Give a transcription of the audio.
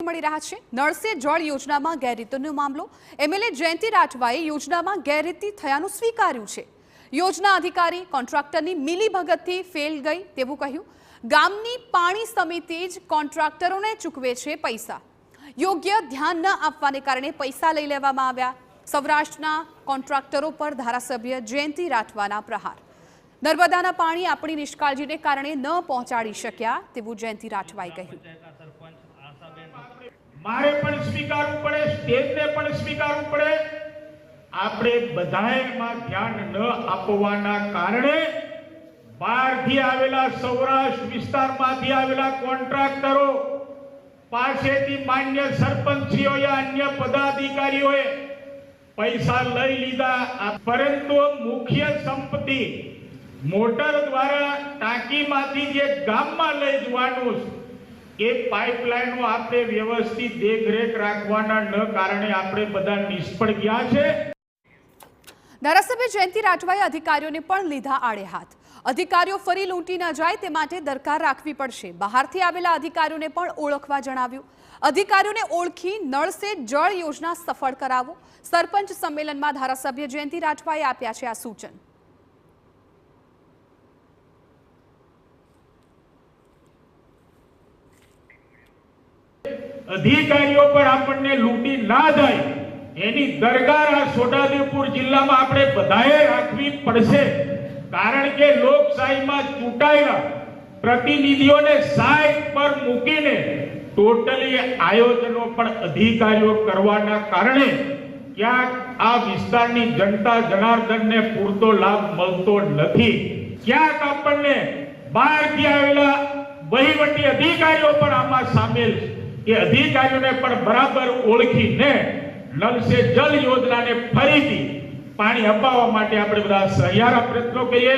મળી રહ્યા છે। નળ સે જળ યોજનામાં ગેરરીતિનો મામલો। એમએલએ જયંતિ રાઠવાએ યોજનામાં ગેરરીતિ થયાનું સ્વીકાર્યું છે। યોજના અધિકારી કોન્ટ્રાક્ટરની મિલીભગતથી ફેલ ગઈ તેવું કહ્યું। ગામની પાણી સમિતિ જ કોન્ટ્રાક્ટરોને ચૂકવે છે પૈસા। યોગ્ય ધ્યાન ન આપવાને કારણે પૈસા લઈ લેવામાં આવ્યા। સૌરાષ્ટ્રના કોન્ટ્રાક્ટરો પર ધારાસભ્ય જયંતિ રાઠવાના પ્રહાર। નર્મદાના પાણી આપણી નિષ્કાળજીને કારણે ન પહોંચાડી શક્યા તેવું જયંતિ રાઠવાએ કહ્યું। મારે પણ સ્વીકારવું પડે, સ્ટેટને પણ સ્વીકારવું પડે। આપણે બધાએ માં ધ્યાન ન આપવાના કારણે બહારથી આવેલા સૌરાષ્ટ્ર વિસ્તારમાંથી આવેલા કોન્ટ્રાક્ટરો પાસેથી માન્ય સરપંચીઓએ અન્ય પદાધિકારીઓએ પૈસા લઈ લીધા। પરંતુ મુખ્ય સંપત્તિ મોટર द्वारा टाँकीमांथी जे गाममां लई जवानुं ए पाइपलाइनो आपणे व्यवस्थित देखरेख राखवाना न कारणे आपणे बधा निष्फळ गया छे। धारासभ्य जयंति राठवाए अधिकारीओने पण लीधा आड़े हाथ। अधिकारीओ फरी लूंटी न जाय ते माटे दरकार राखवी पड़शे। बहारथी आवेला अधिकारीओने पण ओळखवा जणाव्युं। अधिकारीओने ओळखी नळ से जळ योजना सफળ करावो। सरपंच संमेलનમાં धारासभ्य जयंति राठवाए आप्या छे आ सूचन। अधिकारीओ पर आपने लूंटी ना जाए एनी दरकार आ छोटाउदेपुर जिल्ला में आपणे बधाए राखवी पड़शे। कारण के लोकशाही में चूंटायेला प्रतिनिधिओने साइड पर मूकीने टोटली आयोजनो पण अधिकारीओ करवाना कारणे क्यांक आ विस्तारनी जनता जनार्दन ने पूरतो लाभ मळतो नथी। क्यांक आपणे बहारथी आवेला वहीवटी अधिकारीओ पण आमां सामेल के अधिकारीओने पण बराबर ओळखीने नल से जल योजना ने फरीथी पाणी अपाववा माटे आपणे बधा सहियारा प्रयत्नो करीए।